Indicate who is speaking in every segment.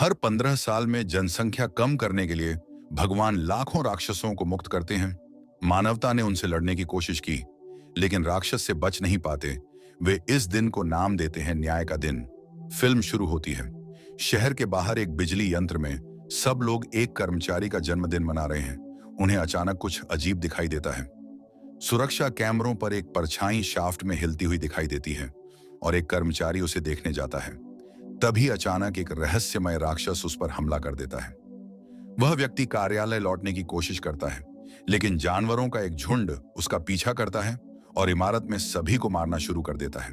Speaker 1: हर 15 साल में जनसंख्या कम करने के लिए भगवान लाखों राक्षसों को मुक्त करते हैं। मानवता ने उनसे लड़ने की कोशिश की, लेकिन राक्षस से बच नहीं पाते। वे इस दिन को नाम देते हैं न्याय का दिन। फिल्म शुरू होती है। शहर के बाहर एक बिजली यंत्र में सब लोग एक कर्मचारी का जन्मदिन मना रहे हैं। उन्हें अचानक कुछ अजीब दिखाई देता है। सुरक्षा कैमरों पर एक परछाई शाफ्ट में हिलती हुई दिखाई देती है और एक कर्मचारी उसे देखने जाता है। तभी अचानक एक रहस्यमय राक्षस उस पर हमला कर देता है। वह व्यक्ति कार्यालय लौटने की कोशिश करता है, लेकिन जानवरों का एक झुंड उसका पीछा करता है और इमारत में सभी को मारना शुरू कर देता है।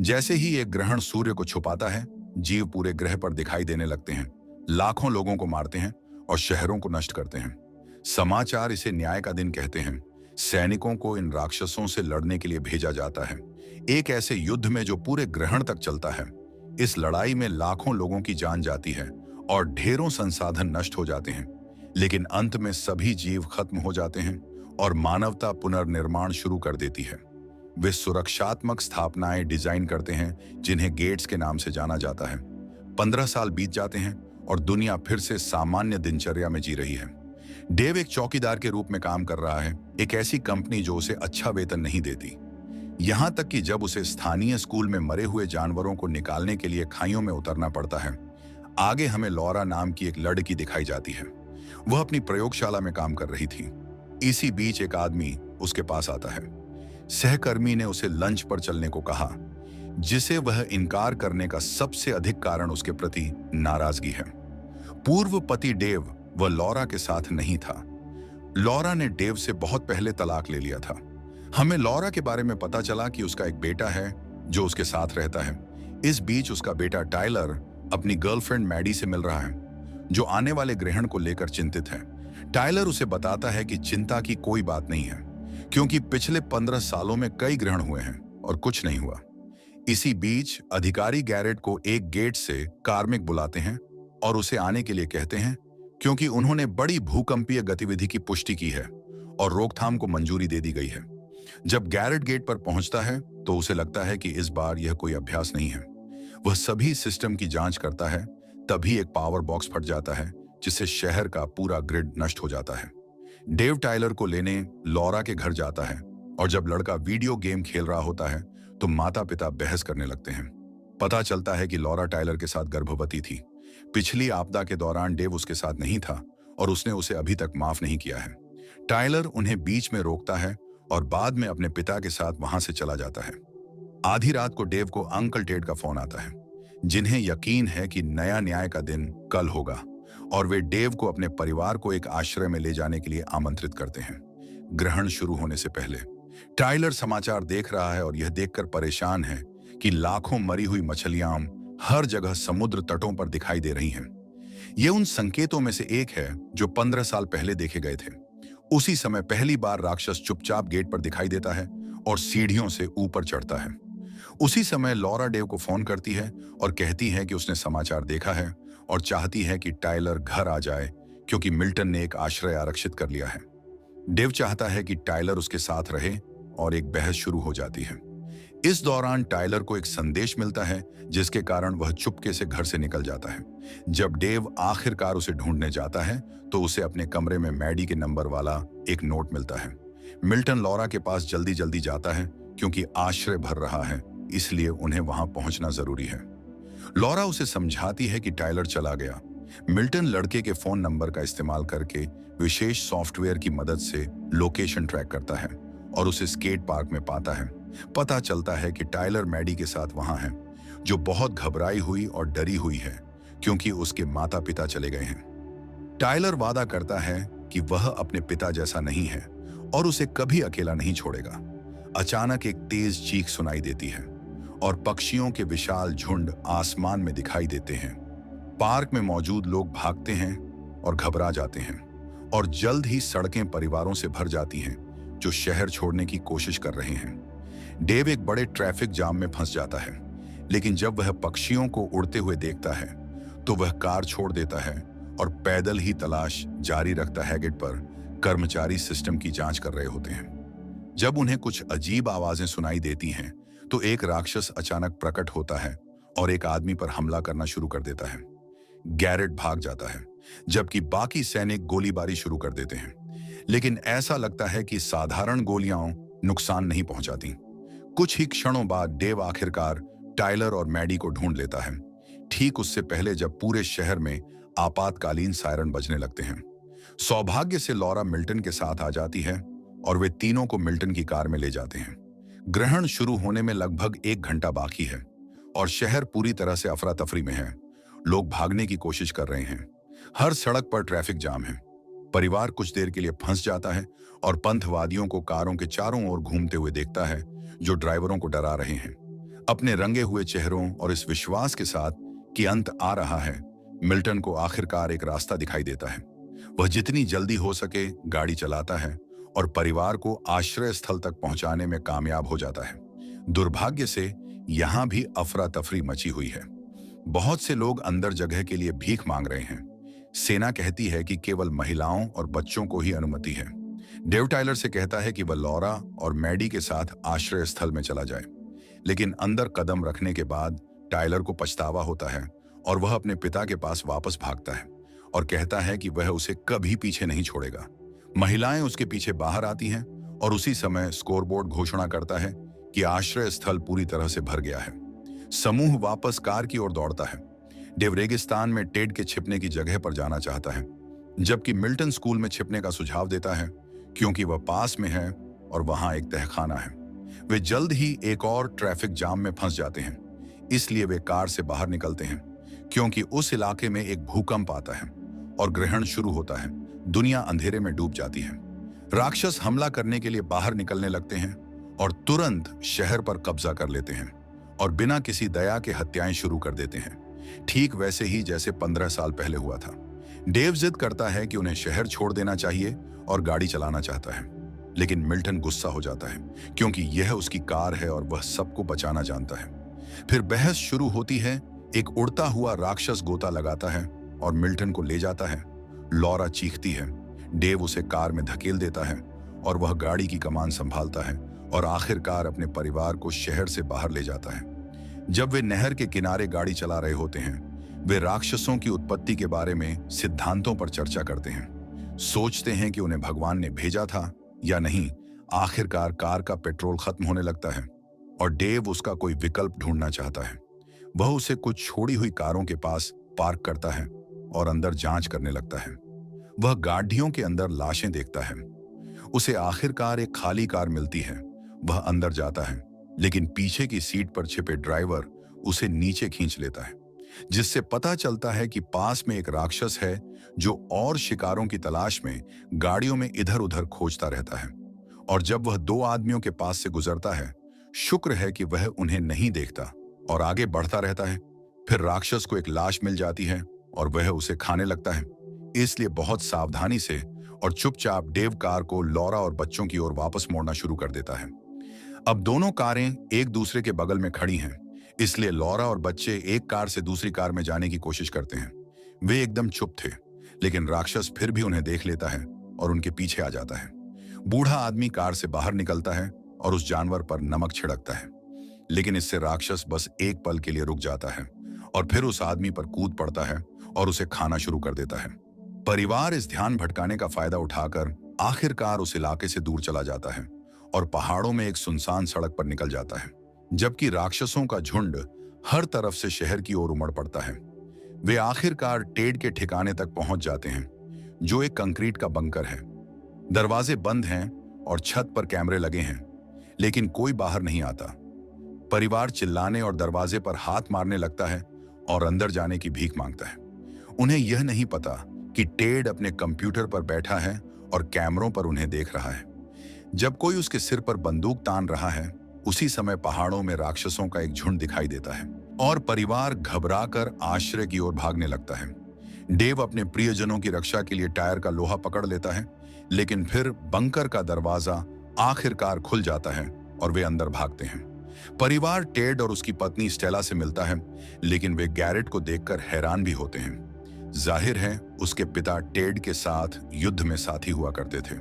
Speaker 1: जैसे ही एक ग्रहण सूर्य को छुपाता है, जीव पूरे ग्रह पर दिखाई देने लगते हैं, लाखों लोगों को मारते हैं और शहरों को नष्ट करते हैं। समाचार इसे न्याय का दिन कहते हैं। सैनिकों को इन राक्षसों से लड़ने के लिए भेजा जाता है, एक ऐसे युद्ध में जो पूरे ग्रहण तक चलता है। इस लड़ाई में लाखों लोगों की जान जाती है और ढेरों संसाधन नष्ट हो जाते हैं, लेकिन अंत में सभी जीव खत्म हो जाते हैं और मानवता पुनर्निर्माण शुरू कर देती है। वे सुरक्षात्मक स्थापनाएं डिजाइन करते हैं जिन्हें गेट्स के नाम से जाना जाता है। 15 साल बीत जाते हैं और दुनिया फिर से सामान्य दिनचर्या में जी रही है। डेव एक चौकीदार के रूप में काम कर रहा है, एक ऐसी कंपनी जो उसे अच्छा वेतन नहीं देती। यहां तक कि जब उसे स्थानीय स्कूल में मरे हुए जानवरों को निकालने के लिए खाइयों में उतरना पड़ता है। आगे हमें लॉरा नाम की एक लड़की दिखाई जाती है। वह अपनी प्रयोगशाला में काम कर रही थी। इसी बीच एक आदमी उसके पास आता है। सहकर्मी ने उसे लंच पर चलने को कहा, जिसे वह इनकार करने का सबसे अधिक कारण उसके प्रति नाराजगी है। पूर्व पति डेव वह लॉरा के साथ नहीं था। लॉरा ने डेव से बहुत पहले तलाक ले लिया था। हमें लॉरा के बारे में पता चला कि उसका एक बेटा है जो उसके साथ रहता है। इस बीच उसका बेटा टाइलर अपनी गर्लफ्रेंड मैडी से मिल रहा है, जो आने वाले ग्रहण को लेकर चिंतित है। टाइलर उसे बताता है कि चिंता की कोई बात नहीं है, क्योंकि पिछले 15 सालों में कई ग्रहण हुए हैं और कुछ नहीं हुआ। इसी बीच अधिकारी गैरेट को एक गेट से कार्मिक बुलाते हैं और उसे आने के लिए कहते हैं, क्योंकि उन्होंने बड़ी भूकंपीय गतिविधि की पुष्टि की है और रोकथाम को मंजूरी दे दी गई है। जब गैरेट गेट पर पहुंचता है तो उसे लगता है कि इस बार यह कोई अभ्यास नहीं है। वह सभी सिस्टम की जांच करता है। तभी एक पावर बॉक्स फट जाता है, जिससे शहर का पूरा ग्रिड नष्ट हो जाता है। डेव टाइलर को लेने लॉरा के घर जाता है और जब लड़का वीडियो गेम खेल रहा होता है तो माता पिता बहस करने लगते हैं। पता चलता है कि लॉरा टाइलर के साथ गर्भवती थी। पिछली आपदा के दौरान डेव उसके साथ नहीं था और उसने उसे अभी तक माफ नहीं किया है। टाइलर उन्हें बीच में रोकता है और बाद में अपने पिता के साथ वहां से चला जाता है। आधी रात को डेव को अंकल टेड का फोन आता है, जिन्हें यकीन है कि नया न्याय का दिन कल होगा, और वे डेव को अपने परिवार को एक आश्रय में ले जाने के लिए आमंत्रित करते हैं। ग्रहण शुरू होने से पहले टाइलर समाचार देख रहा है और यह देखकर परेशान है कि लाखों मरी हुई मछलियां हर जगह समुद्र तटों पर दिखाई दे रही हैं। ये उन संकेतों में से एक है जो 15 साल पहले देखे गए थे। उसी समय पहली बार राक्षस चुपचाप गेट पर दिखाई देता है और सीढ़ियों से ऊपर चढ़ता है। उसी समय लॉरा डेव को फोन करती है और कहती है कि उसने समाचार देखा है और चाहती है कि टाइलर घर आ जाए, क्योंकि मिल्टन ने एक आश्रय आरक्षित कर लिया है। डेव चाहता है कि टाइलर उसके साथ रहे और एक बहस शुरू हो जाती है। इस दौरान टाइलर को एक संदेश मिलता है, जिसके कारण वह चुपके से घर से निकल जाता है। जब डेव आखिरकार उसे ढूंढने जाता है तो उसे अपने कमरे में मैडी के नंबर वाला एक नोट मिलता है। मिल्टन लॉरा के पास जल्दी जल्दी जाता है, क्योंकि आश्रय भर रहा है, इसलिए उन्हें वहां पहुंचना जरूरी है। लॉरा उसे समझाती है कि टाइलर चला गया। मिल्टन लड़के के फोन नंबर का इस्तेमाल करके विशेष सॉफ्टवेयर की मदद से लोकेशन ट्रैक करता है और उसे स्केट पार्क में पाता है। पता चलता है कि टाइलर मैडी के साथ वहां है, जो बहुत घबराई हुई और डरी हुई है, क्योंकि उसके माता पिता चले गए हैं। टाइलर वादा करता है कि वह अपने पिता जैसा नहीं है और उसे कभी अकेला नहीं छोड़ेगा। अचानक एक तेज चीख सुनाई देती है और पक्षियों के विशाल झुंड आसमान में दिखाई देते हैं। पार्क में मौजूद लोग भागते हैं और घबरा जाते हैं, और जल्द ही सड़कें परिवारों से भर जाती हैं जो शहर छोड़ने की कोशिश कर रहे हैं। डेव एक बड़े ट्रैफिक जाम में फंस जाता है, लेकिन जब वह पक्षियों को उड़ते हुए देखता है तो वह कार छोड़ देता है और पैदल ही तलाश जारी रखता है। गेट पर कर्मचारी सिस्टम की जांच कर रहे होते हैं। जब उन्हें कुछ अजीब आवाजें सुनाई देती हैं तो एक राक्षस अचानक प्रकट होता है और एक आदमी पर हमला करना शुरू कर देता है। गैरेट भाग जाता है, जबकि बाकी सैनिक गोलीबारी शुरू कर देते हैं। लेकिन ऐसा लगता है कि साधारण गोलियां नुकसान नहीं पहुंचाती। कुछ ही क्षणों बाद डेव आखिरकार टाइलर और मैडी को ढूंढ लेता है, ठीक उससे पहले जब पूरे शहर में आपातकालीन सायरन बजने लगते हैं। सौभाग्य से लॉरा मिल्टन के साथ आ जाती है और वे तीनों को मिल्टन की कार में ले जाते हैं। ग्रहण शुरू होने में लगभग 1 घंटा बाकी है और शहर पूरी तरह से अफरा तफरी में है। लोग भागने की कोशिश कर रहे हैं। हर सड़क पर ट्रैफिक जाम है। परिवार कुछ देर के लिए फंस जाता है और पंथवादियों को कारों के चारों ओर घूमते हुए देखता है, जो ड्राइवरों को डरा रहे हैं। अपने रंगे हुए चेहरों और इस विश्वास के साथ कि अंत आ रहा है, मिल्टन को आखिरकार एक रास्ता दिखाई देता है। वह जितनी जल्दी हो सके गाड़ी चलाता है और परिवार को आश्रय स्थल तक पहुंचाने में कामयाब हो जाता है। दुर्भाग्य से यहां भी अफरा तफरी मची हुई है। बहुत से लोग अंदर जगह के लिए भीख मांग रहे हैं। सेना कहती है कि केवल महिलाओं और बच्चों को ही अनुमति है। डेव टाइलर से कहता है कि वह लॉरा और मैडी के साथ आश्रय स्थल में चला जाए, लेकिन अंदर कदम रखने के बाद टाइलर को पछतावा होता है और वह अपने पिता के पास वापस भागता है और कहता है कि वह उसे कभी पीछे नहीं छोड़ेगा। महिलाएं उसके पीछे बाहर आती हैं और उसी समय स्कोरबोर्ड घोषणा करता है कि आश्रय स्थल पूरी तरह से भर गया है। समूह वापस कार की ओर दौड़ता है। डेव रेगिस्तान में टेड के छिपने की जगह पर जाना चाहता है, जबकि मिल्टन स्कूल में छिपने का सुझाव देता है क्योंकि वह पास में है और वहां एक तहखाना है। वे जल्द ही एक और ट्रैफिक जाम में फंस जाते हैं, इसलिए वे कार से बाहर निकलते हैं क्योंकि उस इलाके में एक भूकंप आता है और ग्रहण शुरू होता है। दुनिया अंधेरे में डूब जाती है। राक्षस हमला करने के लिए बाहर निकलने लगते हैं और तुरंत शहर पर कब्जा कर लेते हैं और बिना किसी दया के हत्याएं शुरू कर देते हैं, ठीक वैसे ही जैसे 15 साल पहले हुआ था। डेव जिद करता है कि उन्हें शहर छोड़ देना चाहिए और गाड़ी चलाना चाहता है, लेकिन मिल्टन गुस्सा हो जाता है क्योंकि यह उसकी कार है और वह सबको बचाना जानता है। फिर बहस शुरू होती है। एक उड़ता हुआ राक्षस गोता लगाता है और मिल्टन को ले जाता है। लॉरा चीखती है। डेव उसे कार में धकेल देता है और वह गाड़ी की कमान संभालता है और आखिरकार अपने परिवार को शहर से बाहर ले जाता है। जब वे नहर के किनारे गाड़ी चला रहे होते हैं, वे राक्षसों की उत्पत्ति के बारे में सिद्धांतों पर चर्चा करते हैं। सोचते हैं कि उन्हें भगवान ने भेजा था या नहीं। आखिरकार कार का पेट्रोल खत्म होने लगता है और डेव उसका कोई विकल्प ढूंढना चाहता है। वह उसे कुछ छोड़ी हुई कारों के पास पार्क करता है और अंदर जांच करने लगता है। वह गाड़ियों के अंदर लाशें देखता है। उसे आखिरकार एक खाली कार मिलती है। वह अंदर जाता है, लेकिन पीछे की सीट पर छिपे ड्राइवर उसे नीचे खींच लेता है, जिससे पता चलता है कि पास में एक राक्षस है जो और शिकारों की तलाश में गाड़ियों में इधर उधर खोजता रहता है। और जब वह 2 आदमियों के पास से गुजरता है, शुक्र है कि वह उन्हें नहीं देखता और आगे बढ़ता रहता है। फिर राक्षस को एक लाश मिल जाती है और वह उसे खाने लगता है। इसलिए बहुत सावधानी से और चुपचाप डेव कार को लॉरा और बच्चों की ओर वापस मोड़ना शुरू कर देता है। अब दोनों कारें एक दूसरे के बगल में खड़ी हैं, इसलिए लॉरा और बच्चे एक कार से दूसरी कार में जाने की कोशिश करते हैं। वे एकदम चुप थे, लेकिन राक्षस फिर भी उन्हें देख लेता है और उनके पीछे आ जाता है। बूढ़ा आदमी कार से बाहर निकलता है और उस जानवर पर नमक छिड़कता है, लेकिन इससे राक्षस बस एक पल के लिए रुक जाता है और फिर उस आदमी पर कूद पड़ता है और उसे खाना शुरू कर देता है। परिवार इस ध्यान भटकाने का फायदा उठाकर आखिरकार उस इलाके से दूर चला जाता है और पहाड़ों में एक सुनसान सड़क पर निकल जाता है, जबकि राक्षसों का झुंड हर तरफ से शहर की ओर उमड़ पड़ता है। वे आखिरकार टेड के ठिकाने तक पहुंच जाते हैं, जो एक कंक्रीट का बंकर है। दरवाजे बंद हैं और छत पर कैमरे लगे हैं, लेकिन कोई बाहर नहीं आता। परिवार चिल्लाने और दरवाजे पर हाथ मारने लगता है और अंदर जाने की भीख मांगता है। उन्हें यह नहीं पता कि टेड अपने कंप्यूटर पर बैठा है और कैमरों पर उन्हें देख रहा है। जब कोई उसके सिर पर बंदूक तान रहा है, उसी समय पहाड़ों में राक्षसों का एक झुंड दिखाई देता है और परिवार घबराकर आश्रय की ओर भागने लगता है। डेव अपने प्रियजनों की रक्षा के लिए टायर का लोहा पकड़ लेता है, लेकिन फिर बंकर का दरवाजा आखिरकार खुल जाता है और वे अंदर भागते हैं। परिवार टेड और उसकी पत्नी स्टेला से मिलता है, लेकिन वे गैरेट को देखकर हैरान भी होते हैं। जाहिर है उसके पिता टेड के साथ युद्ध में साथी हुआ करते थे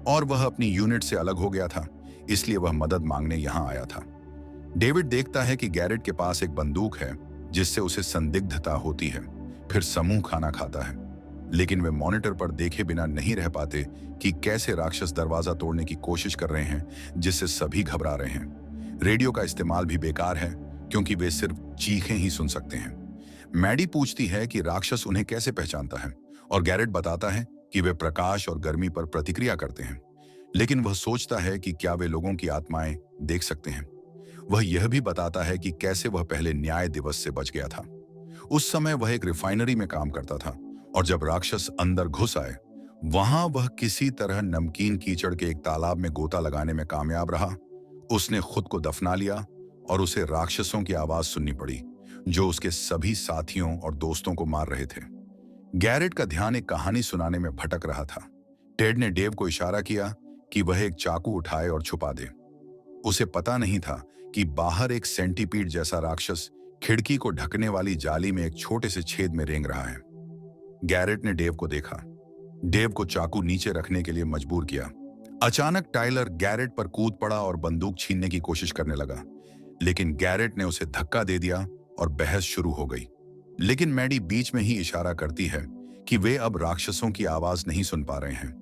Speaker 1: और वह अपनी यूनिट से अलग हो गया था, इसलिए वह मदद मांगने यहां आया था। डेविड देखता है कि गैरेट के पास एक बंदूक है जिससे उसे संदिग्धता होती है, फिर समूह खाना खाता है, लेकिन वे मॉनिटर पर देखे बिना नहीं रह पाते कि कैसे राक्षस दरवाजा तोड़ने की कोशिश कर रहे हैं, जिससे सभी घबरा रहे हैं। रेडियो का इस्तेमाल भी बेकार है, क्योंकि वे सिर्फ चीखें ही सुन सकते हैं। मैडी पूछती है कि राक्षस उन्हें कैसे पहचानता है, और गैरेट बताता है कि वे प्रकाश और गर्मी पर प्रतिक्रिया करते हैं। लेकिन वह सोचता है कि क्या वे लोगों की आत्माएं देख सकते हैं। वह यह भी बताता है कि कैसे वह पहले न्याय दिवस से बच गया था। उस समय वह एक रिफाइनरी में काम करता था, और जब राक्षस अंदर घुस आए, वहां वह किसी तरह नमकीन कीचड़ के एक तालाब में गोता लगाने में कामयाब रहा। उसने खुद को दफना लिया, और उसे राक्षसों की आवाज सुननी पड़ी, जो उसके सभी साथियों और दोस्तों को मार रहे थे। गैरेट का ध्यान एक कहानी सुनाने में भटक रहा था। टेड ने डेव को इशारा किया कि वह एक चाकू उठाए और छुपा दे। उसे पता नहीं था कि बाहर एक सेंटीपीड जैसा राक्षस खिड़की को ढकने वाली जाली में एक छोटे से छेद में रेंग रहा है। गैरेट ने डेव को देखा, डेव को चाकू नीचे रखने के लिए मजबूर किया। अचानक टाइलर गैरेट पर कूद पड़ा और बंदूक छीनने की कोशिश करने लगा, लेकिन गैरेट ने उसे धक्का दे दिया और बहस शुरू हो गई। लेकिन मैडी बीच में ही इशारा करती है कि वे अब राक्षसों की आवाज नहीं सुन पा रहे हैं।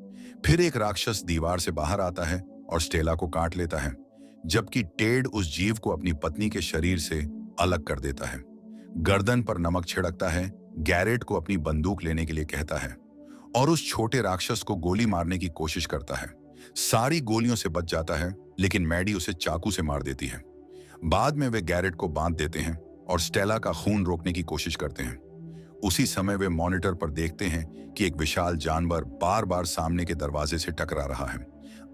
Speaker 1: फिर एक राक्षस दीवार से बाहर आता है और स्टेला को काट लेता है, जबकि टेड उस जीव को अपनी पत्नी के शरीर से अलग कर देता है। गर्दन पर नमक छिड़कता है, गैरेट को अपनी बंदूक लेने के लिए कहता है, और उस छोटे राक्षस को गोली मारने की कोशिश करता है। सारी गोलियों से बच जाता है, लेकिन मैडी उसे चाकू से मार देती है। बाद में वे गैरेट को बांध देते हैं और स्टेला का खून रोकने की कोशिश करते हैं। उसी समय वे मॉनिटर पर देखते हैं कि एक विशाल जानवर बार बार सामने के दरवाजे से टकरा रहा है,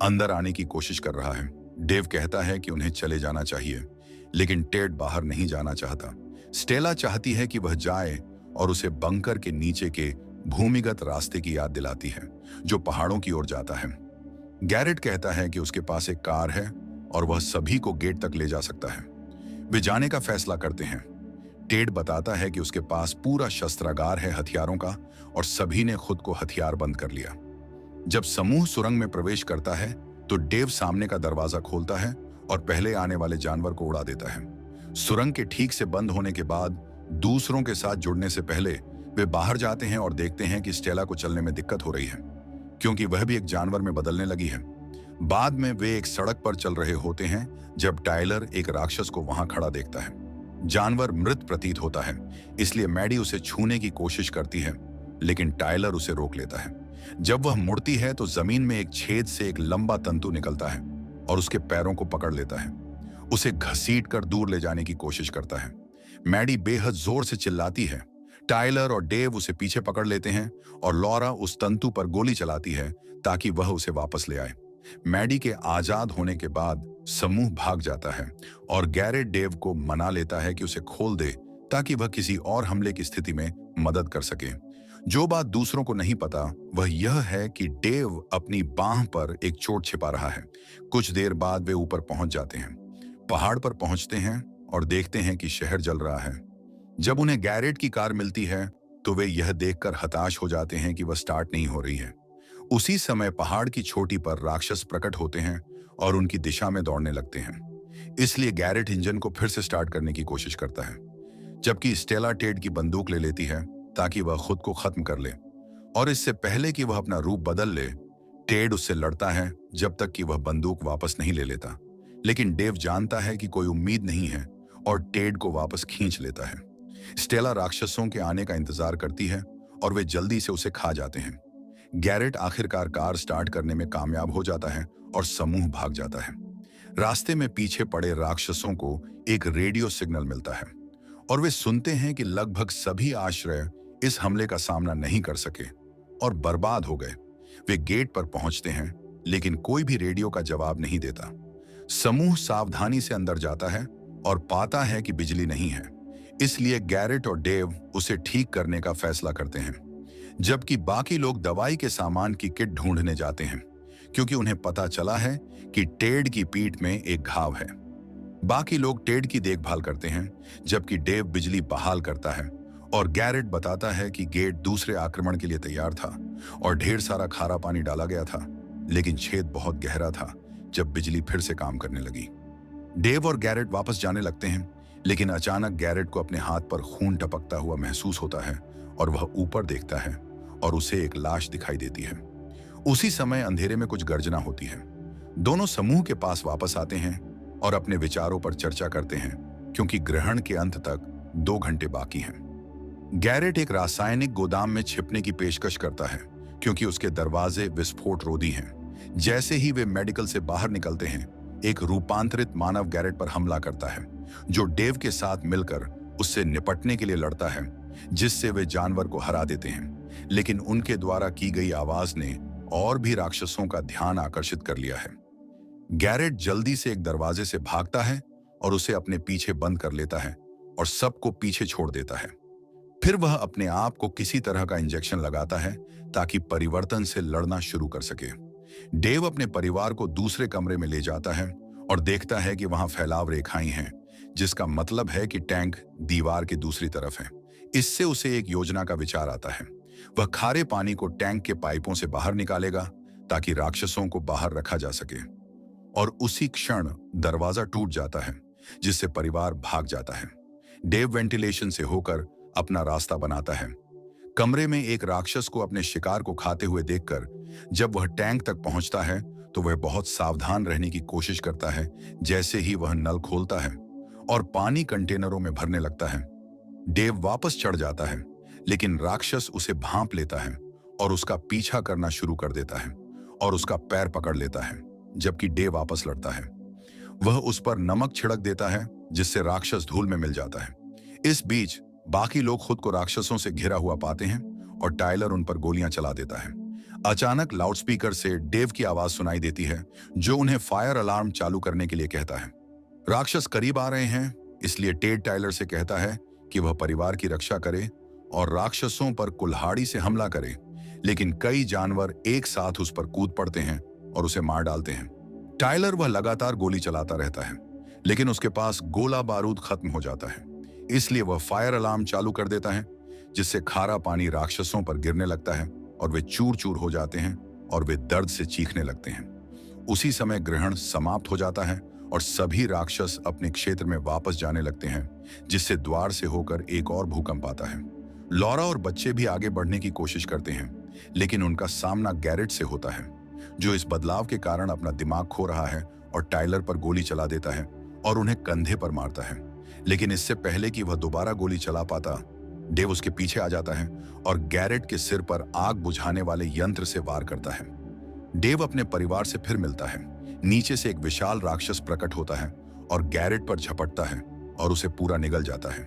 Speaker 1: अंदर आने की कोशिश कर रहा है। डेव कहता है कि उन्हें चले जाना चाहिए, लेकिन टेड बाहर नहीं जाना चाहता। स्टेला चाहती है कि वह जाए और उसे बंकर के नीचे के भूमिगत रास्ते की याद दिलाती है, जो पहाड़ों की ओर जाता है। गैरेट कहता है कि उसके पास एक कार है और वह सभी को गेट तक ले जा सकता है। वे जाने का फैसला करते हैं। टेड बताता है कि उसके पास पूरा शस्त्रागार है हथियारों का, और सभी ने खुद को हथियार बंद कर लिया। जब समूह सुरंग में प्रवेश करता है तो डेव सामने का दरवाजा खोलता है और पहले आने वाले जानवर को उड़ा देता है। सुरंग के ठीक से बंद होने के बाद दूसरों के साथ जुड़ने से पहले वे बाहर जाते हैं और देखते हैं कि स्टेला को चलने में दिक्कत हो रही है, क्योंकि वह भी एक जानवर में बदलने लगी है। बाद में वे एक सड़क पर चल रहे होते हैं जब टाइलर एक राक्षस को वहां खड़ा देखता है। जानवर मृत प्रतीत होता है, इसलिए मैडी उसे छूने की कोशिश करती है, लेकिन टाइलर उसे रोक लेता है। जब वह मुड़ती है तो जमीन में एक छेद से एक लंबा तंतु निकलता है और उसके पैरों को पकड़ लेता है। उसे घसीट कर दूर ले जाने की कोशिश करता है। मैडी बेहद जोर से चिल्लाती है। टाइलर और डेव उसे पीछे पकड़ लेते हैं और लॉरा उस तंतु पर गोली चलाती है ताकि वह उसे वापस ले आए। मैडी के आजाद होने के बाद समूह भाग जाता है और गैरेट डेव को मना लेता है कि उसे खोल दे ताकि वह किसी और हमले की स्थिति में मदद कर सके। जो बात दूसरों को नहीं पता वह यह है कि डेव अपनी बांह पर एक चोट छिपा रहा है। कुछ देर बाद वे ऊपर पहुंच जाते हैं। पहाड़ पर पहुंचते हैं और देखते हैं कि शहर जल रहा है। जब उन्हें गैरेट की कार मिलती है तो वे यह देखकर हताश हो जाते हैं कि वह स्टार्ट नहीं हो रही है। उसी समय पहाड़ की चोटी पर राक्षस प्रकट होते हैं और उनकी दिशा में दौड़ने लगते हैं। इसलिए गैरेट इंजन को फिर से स्टार्ट करने की कोशिश करता है, जबकि स्टेला टेड की बंदूक ले लेती है ताकि वह खुद को खत्म कर ले। और इससे पहले कि वह अपना रूप बदल ले, टेड उससे लड़ता है जब तक कि वह बंदूक वापस नहीं ले लेता। लेकिन डेव जानता है कि कोई उम्मीद नहीं है और टेड को वापस खींच लेता है। स्टेला राक्षसों के आने का इंतजार करती है और वे जल्दी से उसे खा जाते हैं। गैरेट आखिरकार कार स्टार्ट करने में कामयाब हो जाता है और समूह भाग जाता है। रास्ते में पीछे पड़े राक्षसों को एक रेडियो सिग्नल मिलता है और वे सुनते हैं कि लगभग सभी आश्रय इस हमले का सामना नहीं कर सके और बर्बाद हो गए। वे गेट पर पहुंचते हैं, लेकिन कोई भी रेडियो का जवाब नहीं देता। समूह सावधानी से अंदर जाता है और पाता है कि बिजली नहीं है, इसलिए गैरेट और डेव उसे ठीक करने का फैसला करते हैं, जबकि बाकी लोग दवाई के सामान की किट ढूंढने जाते हैं, क्योंकि उन्हें पता चला है कि टेड की पीठ में एक घाव है। बाकी लोग टेड की देखभाल करते हैं, जबकि डेव बिजली बहाल करता है और गैरेट बताता है कि गेट दूसरे आक्रमण के लिए तैयार था और ढेर सारा खारा पानी डाला गया था, लेकिन छेद बहुत गहरा था जब बिजली फिर से काम करने लगी। डेव और गैरेट वापस जाने लगते हैं, लेकिन अचानक गैरेट को अपने हाथ पर खून टपकता हुआ महसूस होता है और वह ऊपर देखता है और उसे एक लाश दिखाई देती है। उसी समय अंधेरे में कुछ गर्जना होती है। दोनों समूह के पास वापस आते हैं और अपने विचारों पर चर्चा करते हैं, क्योंकि ग्रहण के अंत तक 2 घंटे बाकी हैं। गैरेट एक रासायनिक गोदाम में छिपने की पेशकश करता है, क्योंकि उसके दरवाजे विस्फोट रोधी हैं। जैसे ही वे मेडिकल से बाहर निकलते हैं, एक रूपांतरित मानव गैरेट पर हमला करता है, जो डेव के साथ मिलकर उससे निपटने के लिए लड़ता है, जिससे वे जानवर को हरा देते हैं। लेकिन उनके द्वारा की गई आवाज ने और भी राक्षसों का ध्यान आकर्षित कर लिया है। गैरेट जल्दी से एक दरवाजे से भागता है और उसे अपने पीछे बंद कर लेता है और सबको पीछे छोड़ देता है। फिर वह अपने आप को किसी तरह का इंजेक्शन लगाता है ताकि परिवर्तन से लड़ना शुरू कर सके। डेव अपने परिवार को दूसरे कमरे में ले जाता है और देखता है कि वहां फैलाव रेखाएं हैं, जिसका मतलब है कि टैंक दीवार की दूसरी तरफ है। इससे उसे एक योजना का विचार आता है। वह खारे पानी को टैंक के पाइपों से बाहर निकालेगा ताकि राक्षसों को बाहर रखा जा सके। और उसी क्षण दरवाजा टूट जाता है, जिससे परिवार भाग जाता है। डेव वेंटिलेशन से होकर अपना रास्ता बनाता है। कमरे में एक राक्षस को अपने शिकार को खाते हुए देखकर जब वह टैंक तक पहुंचता है तो वह बहुत सावधान रहने की कोशिश करता है। जैसे ही वह नल खोलता है और पानी कंटेनरों में भरने लगता है, डेव वापस चढ़ जाता है, लेकिन राक्षस उसे भांप लेता है और उसका पीछा करना शुरू कर देता है और उसका पैर पकड़ लेता है। जबकि डेव वापस लड़ता है, वह उस पर नमक छिड़क देता है, जिससे राक्षस धूल में मिल जाता है। इस बीच बाकी लोग खुद को राक्षसों से घिरा हुआ पाते हैं और टाइलर उन पर गोलियां चला देता है। अचानक लाउडस्पीकर से डेव की आवाज सुनाई देती है, जो उन्हें फायर अलार्म चालू करने के लिए कहता है। राक्षस करीब आ रहे हैं, इसलिए टेड टाइलर से कहता है कि वह परिवार की रक्षा करे और राक्षसों पर कुल्हाड़ी से हमला करे। लेकिन कई जानवर एक साथ उस पर कूद पड़ते हैं और उसे मार डालते हैं। टाइलर वह लगातार गोली चलाता रहता है, लेकिन उसके पास गोला बारूद खत्म हो जाता है। इसलिए वह फायर अलार्म चालू कर देता है, जिससे खारा पानी राक्षसों पर गिरने लगता है और वे चूर चूर हो जाते हैं और वे दर्द से चीखने लगते हैं। उसी समय ग्रहण समाप्त हो जाता है और सभी राक्षस अपने क्षेत्र में वापस जाने लगते हैं, जिससे द्वार से होकर एक और भूकंप आता है। लॉरा और बच्चे भी आगे बढ़ने की कोशिश करते हैं, लेकिन उनका सामना गैरेट से होता है, जो इस बदलाव के कारण अपना दिमाग खो रहा है और टाइलर पर गोली चला देता है और उन्हें कंधे पर मारता है। लेकिन इससे पहले कि वह दोबारा गोली चला पाता, डेव उसके पीछे आ जाता है और गैरेट के सिर पर आग बुझाने वाले यंत्र से वार करता है। डेव अपने परिवार से फिर मिलता है। नीचे से एक विशाल राक्षस प्रकट होता है और गैरेट पर झपटता है और उसे पूरा निगल जाता है।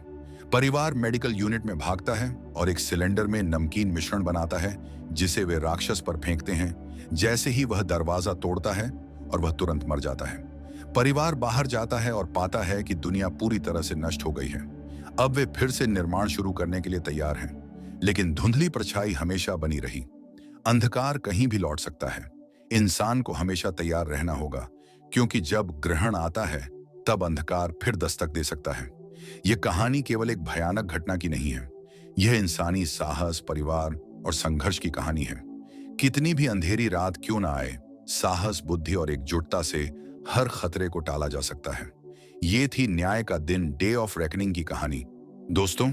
Speaker 1: परिवार मेडिकल यूनिट में भागता है और एक सिलेंडर में नमकीन मिश्रण बनाता है, जिसे वे राक्षस पर फेंकते हैं। जैसे ही वह दरवाजा तोड़ता है और वह तुरंत मर जाता है। परिवार बाहर जाता है और पाता है कि दुनिया पूरी तरह से नष्ट हो गई है। अब वे फिर से निर्माण शुरू करने के लिए तैयार हैं, लेकिन धुंधली परछाई हमेशा बनी रही। अंधकार कहीं भी लौट सकता है। इंसान को हमेशा तैयार रहना होगा, क्योंकि जब ग्रहण आता है तब अंधकार फिर दस्तक दे सकता है। यह कहानी केवल एक भयानक घटना की नहीं है, यह इंसानी साहस, परिवार और संघर्ष की कहानी है। कितनी भी अंधेरी रात क्यों ना आए, साहस, बुद्धि और एकजुटता से हर खतरे को टाला जा सकता है। ये थी न्याय का दिन, डे ऑफ रेकनिंग की कहानी। दोस्तों,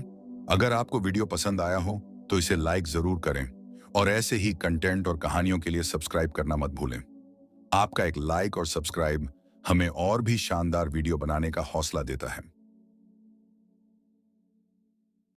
Speaker 1: अगर आपको वीडियो पसंद आया हो तो इसे लाइक जरूर करें और ऐसे ही कंटेंट और कहानियों के लिए सब्सक्राइब करना मत भूलें। आपका एक लाइक और सब्सक्राइब हमें और भी शानदार वीडियो बनाने का हौसला देता है।